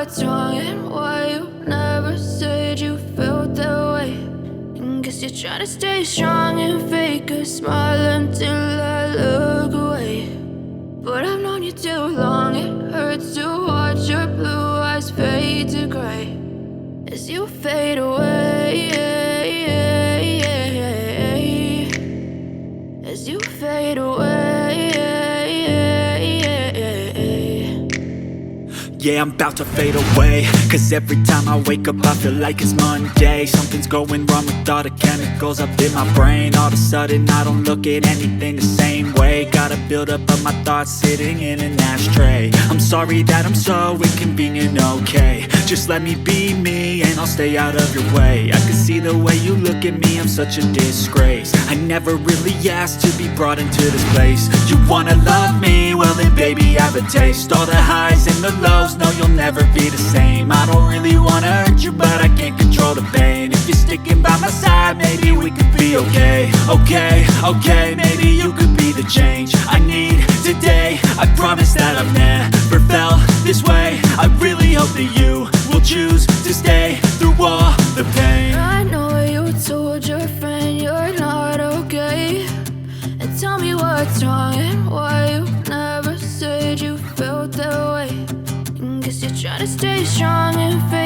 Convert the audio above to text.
what's wrong and why you never said you felt that way. And guess you're trying to stay strong and fake a smile until I look away. But I've known you too long, it hurts to watch your blue eyes fade to gray as you fade away, as you fade away. Yeah, I'm about to fade away, cause every time I wake up I feel like it's Monday. Something's going wrong with all the chemicals up in my brain. All of a sudden I don't look at anything the same way. Got a buildup of my thoughts sitting in an ashtray. I'm sorry that I'm so inconvenient, okay. Just let me be me and I'll stay out of your way. I can see the way you look at me, I'm such a disgrace. I never really asked to be brought into this place. You wanna love me? Well then baby have a taste. All the highs and the lows, no, you'll never be the same. I don't really wanna hurt you, but I can't control the pain. If you're sticking by my side, maybe we could be okay. Okay, maybe you could be the change I need today. I promise that I've never felt this way. I really hope that you will choose to stay through all the pain. I know you told your friend you're not okay, and tell me what's wrong and why you never said you felt that way. Guess you're trying to stay strong and fake